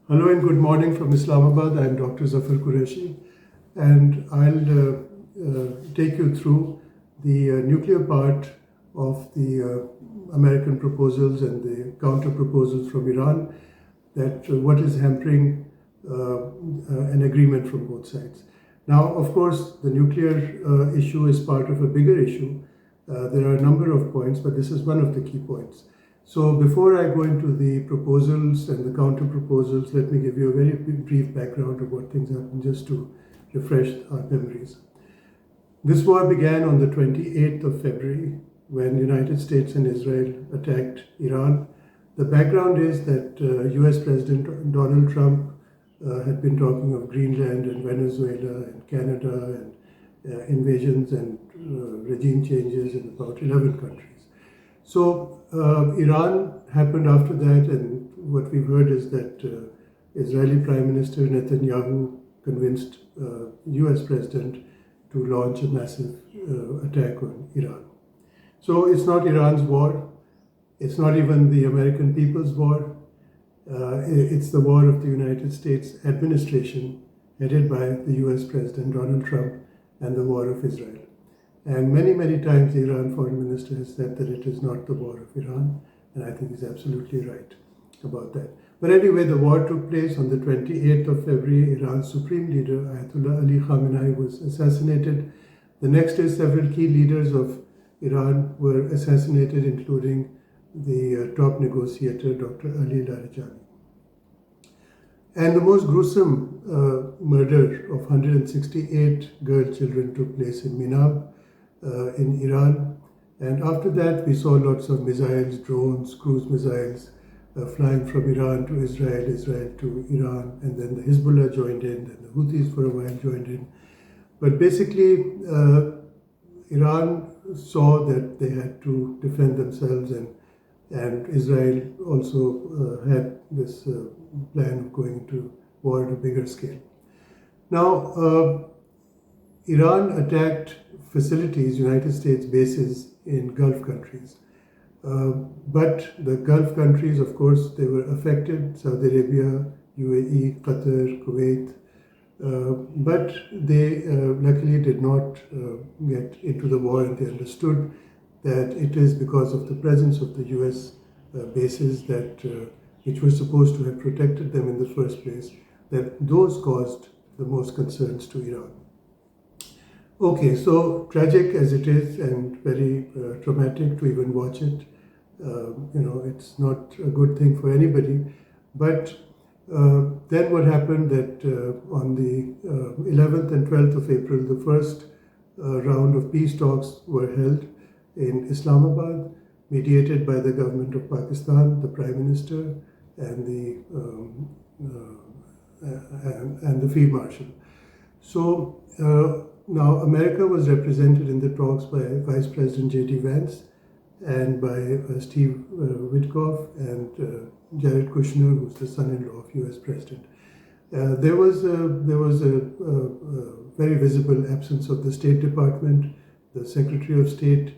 Hello and good morning from Islamabad. I'm Dr. Zafar Qureshi, and I'll take you through the nuclear part of the American proposals and the counter proposals from Iran, that what is hampering an agreement from both sides. Now, of course, the nuclear issue is part of a bigger issue. There are a number of points, but this is one of the key points. So before I go into the proposals and the counter proposals, let me give you a very brief background of what things happened, just to refresh our memories. This war began on the 28th of February when the United States and Israel attacked Iran. The background is that US President Donald Trump had been talking of Greenland and Venezuela and Canada and invasions and regime changes in about 11 countries. So Iran happened after that, and what we've heard is that Israeli Prime Minister Netanyahu convinced US President to launch a massive attack on Iran. So it's not Iran's war, it's not even the American people's war, it's the war of the United States administration headed by the US President Donald Trump and the war of Israel. And many, many times the Iran foreign minister has said that it is not the war of Iran, and I think he's absolutely right about that. But anyway, the war took place on the 28th of February. Iran's supreme leader, Ayatollah Ali Khamenei, was assassinated. The next day, several key leaders of Iran were assassinated, including the top negotiator, Dr. Ali Larijani. And the most gruesome murder of 168 girl children took place in Minab, in Iran, and after that we saw lots of missiles, drones, cruise missiles flying from Iran to Israel, Israel to Iran, and then the Hezbollah joined in, and the Houthis for a while joined in. But basically, Iran saw that they had to defend themselves, and Israel also had this plan of going into war on a bigger scale. Now, Iran attacked facilities, United States bases in Gulf countries. But the Gulf countries, of course, they were affected, Saudi Arabia, UAE, Qatar, Kuwait, but they luckily did not get into the war, and they understood that it is because of the presence of the US bases that which were supposed to have protected them in the first place, that those caused the most concerns to Iran. Okay, so tragic as it is and very traumatic to even watch it, it's not a good thing for anybody. But then what happened that on the 11th and 12th of April, the first round of peace talks were held in Islamabad, mediated by the government of Pakistan, the Prime Minister, and the Field Marshal. So now America was represented in the talks by Vice President J.D. Vance and by Steve Witkoff and Jared Kushner, who's the son-in-law of U.S. President. There was a very visible absence of the State Department, the Secretary of State,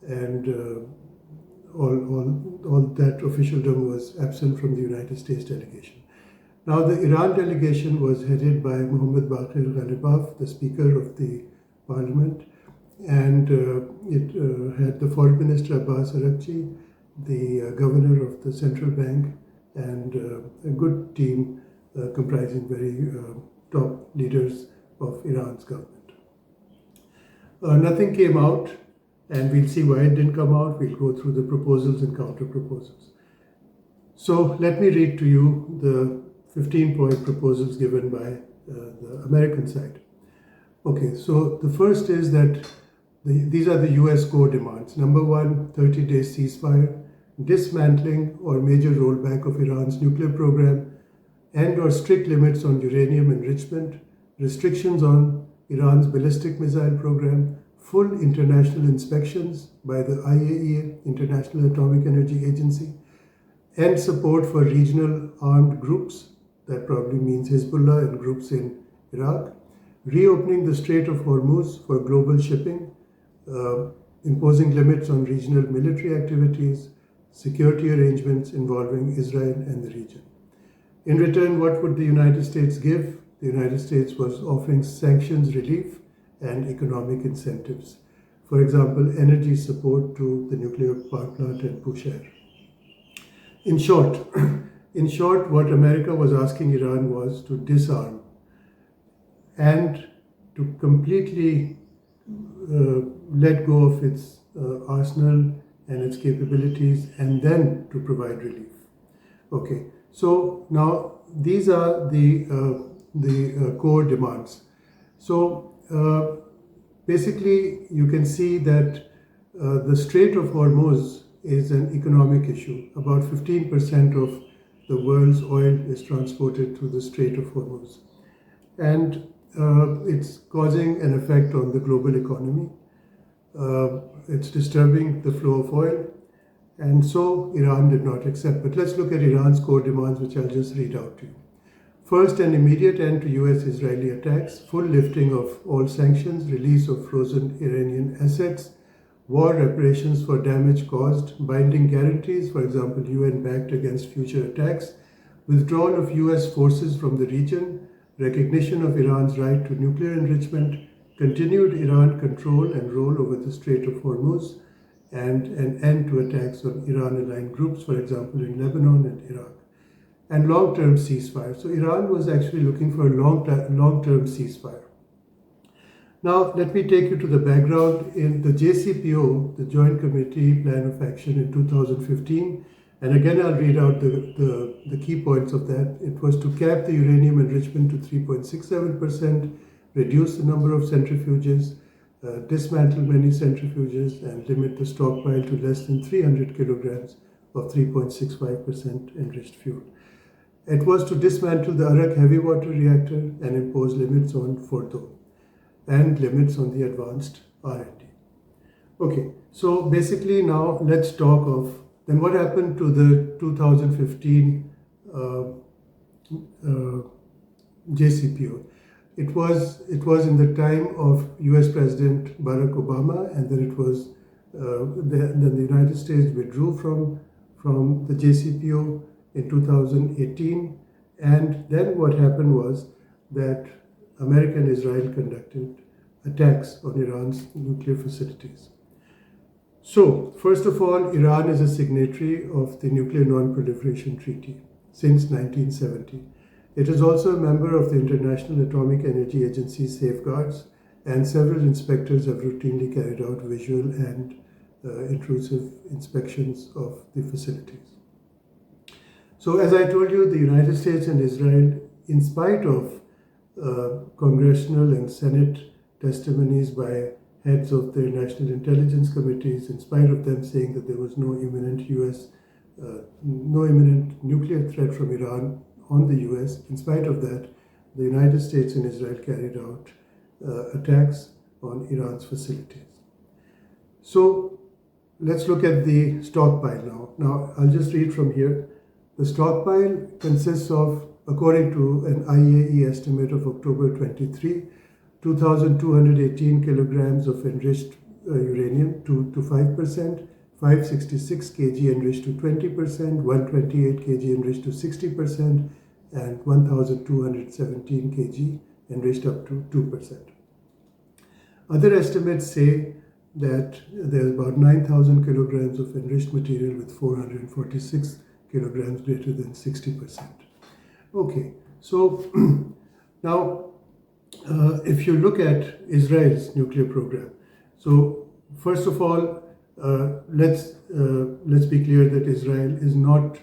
and all that officialdom was absent from the United States delegation. Now, the Iran delegation was headed by Mohammad Baqir Ghalibaf, the Speaker of the Parliament, and it had the Foreign Minister Abbas Araghchi, the Governor of the Central Bank, and a good team comprising very top leaders of Iran's government. Nothing came out, and we'll see why it didn't come out. We'll go through the proposals and counter proposals. So let me read to you the 15-point proposals given by the American side. Okay, so the first is that these are the US core demands. Number one, 30-day ceasefire, dismantling or major rollback of Iran's nuclear program, and or strict limits on uranium enrichment, restrictions on Iran's ballistic missile program, full international inspections by the IAEA, International Atomic Energy Agency, and support for regional armed groups, that probably means Hezbollah and groups in Iraq, reopening the Strait of Hormuz for global shipping, imposing limits on regional military activities, security arrangements involving Israel and the region. In return, what would the United States give? The United States was offering sanctions relief and economic incentives. For example, energy support to the nuclear power plant at Bushehr. In short, what America was asking Iran was to disarm and to completely let go of its arsenal and its capabilities, and then to provide relief. Okay, so now these are the core demands. So basically, you can see that the Strait of Hormuz is an economic issue. About 15% of the world's oil is transported through the Strait of Hormuz, and it's causing an effect on the global economy. It's disturbing the flow of oil, and so Iran did not accept. But let's look at Iran's core demands, which I'll just read out to you. First, an immediate end to US-Israeli attacks, full lifting of all sanctions, release of frozen Iranian assets, war reparations for damage caused, binding guarantees, for example, UN-backed against future attacks, withdrawal of US forces from the region, recognition of Iran's right to nuclear enrichment, continued Iran control and role over the Strait of Hormuz, and an end to attacks on Iran-aligned groups, for example, in Lebanon and Iraq, and long-term ceasefire. So Iran was actually looking for a long-term ceasefire. Now, let me take you to the background. In the JCPO, the Joint Committee Plan of Action in 2015, and again I'll read out the key points of that. It was to cap the uranium enrichment to 3.67%, reduce the number of centrifuges, dismantle many centrifuges, and limit the stockpile to less than 300 kilograms of 3.65% enriched fuel. It was to dismantle the Arak heavy water reactor and impose limits on Fordo and limits on the advanced R&D. Okay, so basically now let's talk of then what happened to the 2015 JCPO. It was in the time of US President Barack Obama, and then it was then the United States withdrew from the JCPO in 2018, and then what happened was that America and Israel conducted attacks on Iran's nuclear facilities. So, first of all, Iran is a signatory of the Nuclear Non-Proliferation Treaty since 1970. It is also a member of the International Atomic Energy Agency safeguards, and several inspectors have routinely carried out visual and intrusive inspections of the facilities. So, as I told you, the United States and Israel, in spite of congressional and Senate testimonies by heads of their national intelligence committees, in spite of them saying that there was no imminent nuclear threat from Iran on the US, in spite of that, the United States and Israel carried out attacks on Iran's facilities. So let's look at the stockpile now. Now, I'll just read from here. The stockpile consists of, according to an IAEA estimate of October 23, 2,218 kilograms of enriched uranium to 5%, 566 kg enriched to 20%, 128 kg enriched to 60%, and 1,217 kg enriched up to 2%. Other estimates say that there's about 9,000 kilograms of enriched material with 446 kilograms greater than 60%. Okay, so now if you look at Israel's nuclear program, so first of all, let's be clear that Israel is not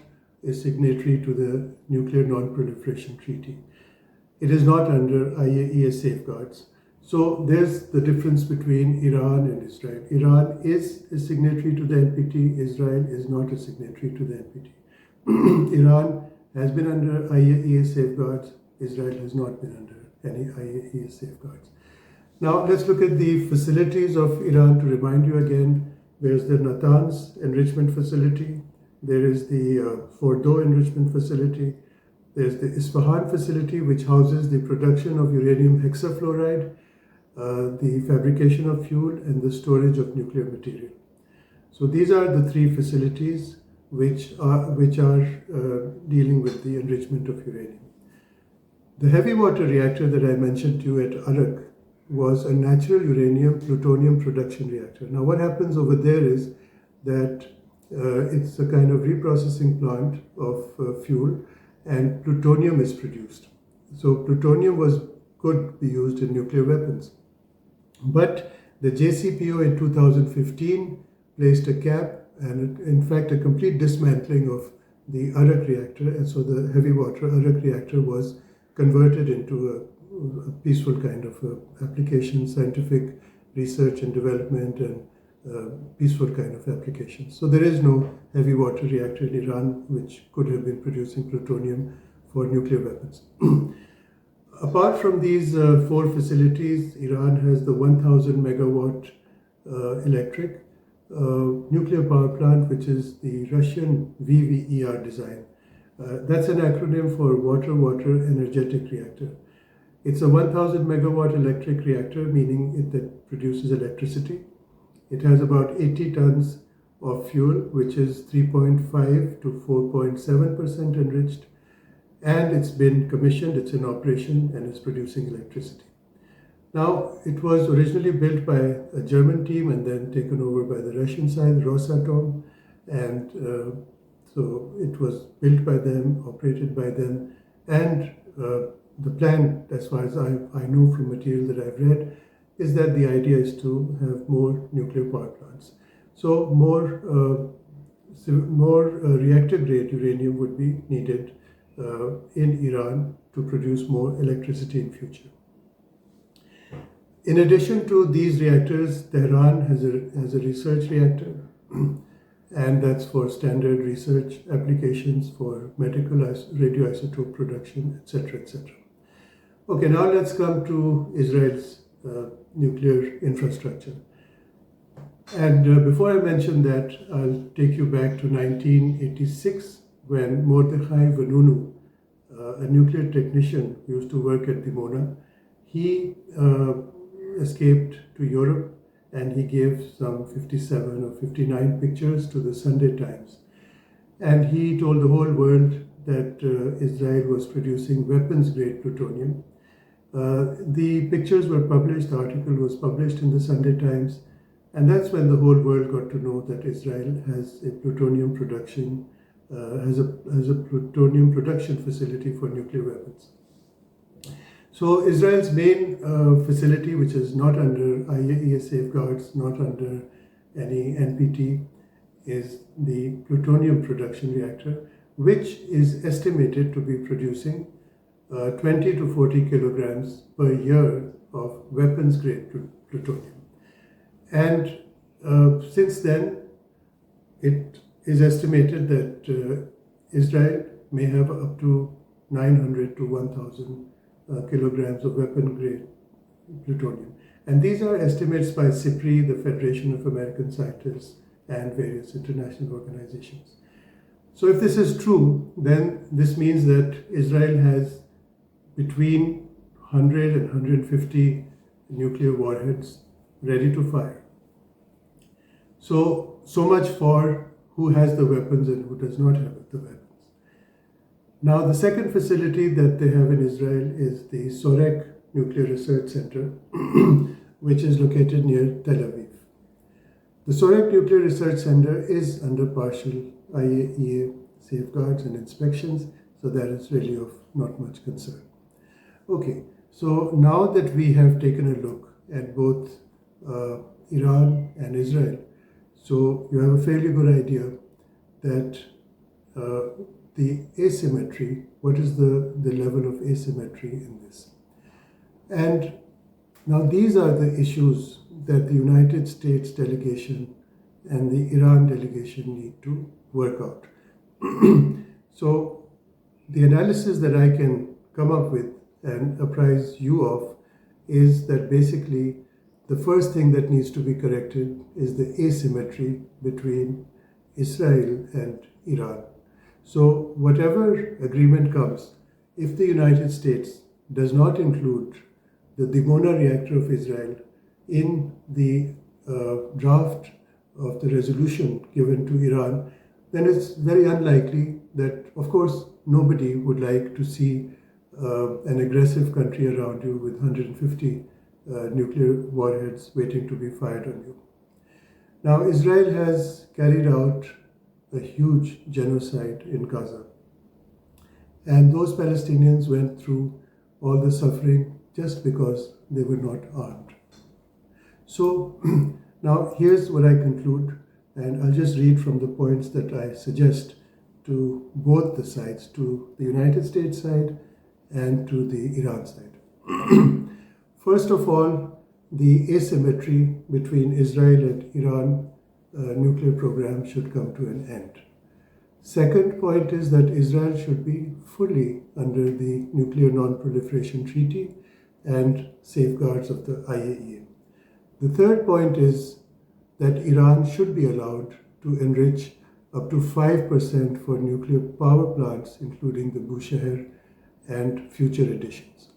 a signatory to the Nuclear Non-Proliferation Treaty. It is not under IAEA safeguards. So there's the difference between Iran and Israel. Iran is a signatory to the NPT. Israel is not a signatory to the NPT. Iran has been under IAEA safeguards. Israel has not been under any IAEA safeguards. Now let's look at the facilities of Iran. To remind you again, there's the Natanz enrichment facility. There is the Fordo enrichment facility. There's the Isfahan facility, which houses the production of uranium hexafluoride, the fabrication of fuel, and the storage of nuclear material. So these are the three facilities which are dealing with the enrichment of uranium. The heavy water reactor that I mentioned to you at Arak was a natural uranium plutonium production reactor. Now what happens over there is that it's a kind of reprocessing plant of fuel, and plutonium is produced. So plutonium could be used in nuclear weapons. But the JCPO in 2015 placed a cap and in fact a complete dismantling of the Arak reactor, and so the heavy water Arak reactor was converted into a peaceful kind of application, scientific research and development, and peaceful kind of application. So there is no heavy water reactor in Iran which could have been producing plutonium for nuclear weapons. Apart from these four facilities, Iran has the 1000 megawatt electric nuclear power plant, which is the Russian VVER design. That's an acronym for Water Energetic Reactor. It's a 1000 megawatt electric reactor, meaning it produces electricity. It has about 80 tons of fuel, which is 3.5 to 4.7% enriched, and it's been commissioned, it's in operation, and it's producing electricity. Now, it was originally built by a German team and then taken over by the Russian side, Rosatom, and so it was built by them, operated by them, and the plan, as far as I know from material that I've read, is that the idea is to have more nuclear power plants. So more reactor-grade uranium would be needed in Iran to produce more electricity in future. In addition to these reactors, Tehran has a research reactor, and that's for standard research applications for medical radioisotope production, etc., etc. Okay, now let's come to Israel's nuclear infrastructure. And before I mention that, I'll take you back to 1986, when Mordechai Vanunu, a nuclear technician who used to work at Dimona, he escaped to Europe, and he gave some 57 or 59 pictures to the Sunday Times. And he told the whole world that Israel was producing weapons-grade plutonium. The pictures were published, the article was published in the Sunday Times, and that's when the whole world got to know that Israel has a plutonium production, has a plutonium production facility for nuclear weapons. So Israel's main facility, which is not under IAEA safeguards, not under any NPT, is the plutonium production reactor, which is estimated to be producing 20 to 40 kilograms per year of weapons-grade plutonium. And since then, it is estimated that Israel may have up to 900 to 1,000 kilograms of weapon-grade plutonium. And these are estimates by CIPRI, the Federation of American Scientists, and various international organizations. So if this is true, then this means that Israel has between 100 and 150 nuclear warheads ready to fire. So much for who has the weapons and who does not have the weapons. Now, the second facility that they have in Israel is the Sorek Nuclear Research Center, which is located near Tel Aviv. The Sorek Nuclear Research Center is under partial IAEA safeguards and inspections, so that is really of not much concern. Okay, so now that we have taken a look at both Iran and Israel, so you have a fairly good idea that the asymmetry, what is the level of asymmetry in this. And now these are the issues that the United States delegation and the Iran delegation need to work out. So the analysis that I can come up with and apprise you of is that basically the first thing that needs to be corrected is the asymmetry between Israel and Iran. So whatever agreement comes, if the United States does not include the Dimona reactor of Israel in the draft of the resolution given to Iran, then it's very unlikely that, of course, nobody would like to see an aggressive country around you with 150 nuclear warheads waiting to be fired on you. Now, Israel has carried out a huge genocide in Gaza. And those Palestinians went through all the suffering just because they were not armed. So now here's what I conclude, and I'll just read from the points that I suggest to both the sides, to the United States side and to the Iran side. First of all, the asymmetry between Israel and Iran nuclear program should come to an end. Second point is that Israel should be fully under the Nuclear Non-Proliferation Treaty and safeguards of the IAEA. The third point is that Iran should be allowed to enrich up to 5% for nuclear power plants, including the Bushehr and future additions.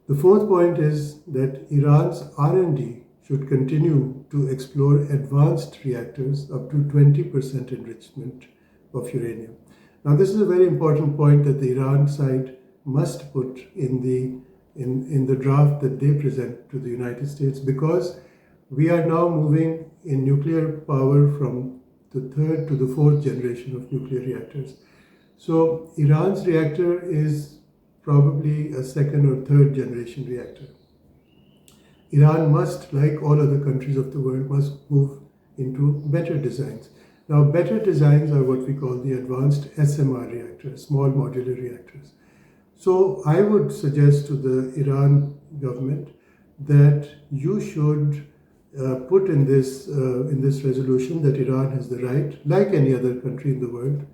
The fourth point is that Iran's R&D should continue to explore advanced reactors up to 20% enrichment of uranium. Now, this is a very important point that the Iran side must put in the draft that they present to the United States, because we are now moving in nuclear power from the third to the fourth generation of nuclear reactors. So Iran's reactor is probably a second or third generation reactor. Iran must, like all other countries of the world, must move into better designs. Now, better designs are what we call the advanced SMR reactors, small modular reactors. So I would suggest to the Iran government that you should put in this resolution that Iran has the right, like any other country in the world,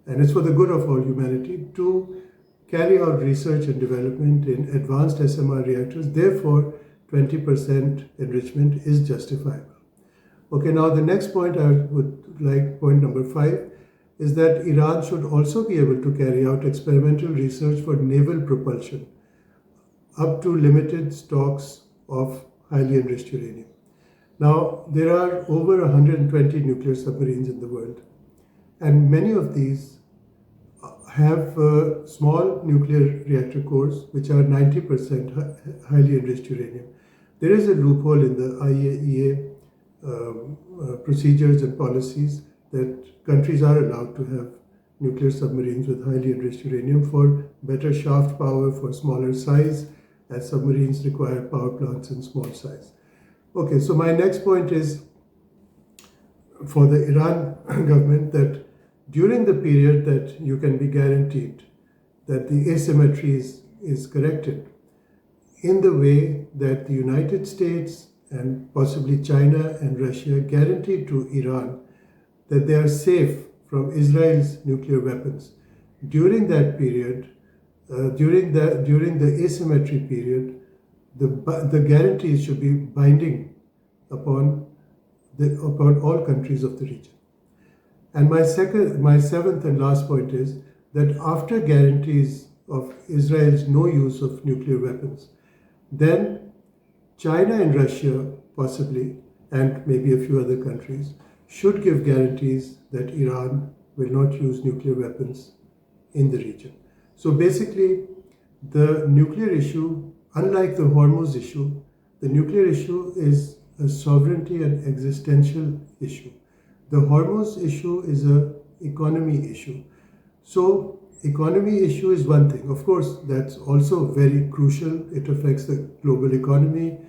and it's for the good of all humanity, to carry out research and development in advanced SMR reactors. Therefore, 20% enrichment is justifiable. Okay, now the next point I would like, point number 5, is that Iran should also be able to carry out experimental research for naval propulsion up to limited stocks of highly enriched uranium. Now, there are over 120 nuclear submarines in the world, and many of these have small nuclear reactor cores which are 90% highly enriched uranium. There is a loophole in the IAEA procedures and policies that countries are allowed to have nuclear submarines with highly enriched uranium for better shaft power, for smaller size, as submarines require power plants in small size. Okay, so my next point is for the Iran government that during the period that you can be guaranteed that the asymmetry is corrected in the way that the United States and possibly China and Russia guarantee to Iran that they are safe from Israel's nuclear weapons. During that period, during the asymmetry period, the guarantees should be binding upon all countries of the region. And my seventh and last point is that after guarantees of Israel's no use of nuclear weapons, then China and Russia possibly, and maybe a few other countries, should give guarantees that Iran will not use nuclear weapons in the region. So basically, the nuclear issue, unlike the Hormuz issue, the nuclear issue is a sovereignty and existential issue. The Hormuz issue is an economy issue. So economy issue is one thing. Of course, that's also very crucial. It affects the global economy.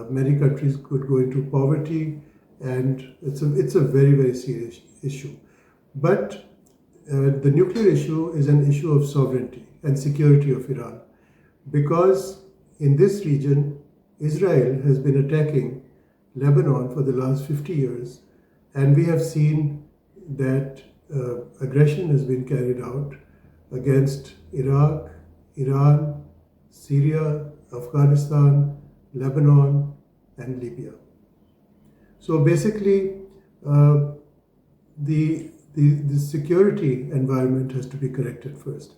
Many countries could go into poverty, and it's a very, very serious issue. But the nuclear issue is an issue of sovereignty and security of Iran, because in this region, Israel has been attacking Lebanon for the last 50 years, and we have seen that aggression has been carried out against Iraq, Iran, Syria, Afghanistan, Lebanon, and Libya. So basically, the security environment has to be corrected first.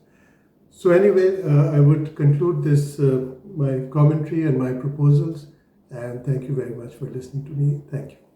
So anyway, I would conclude this, my commentary and my proposals, and thank you very much for listening to me. Thank you.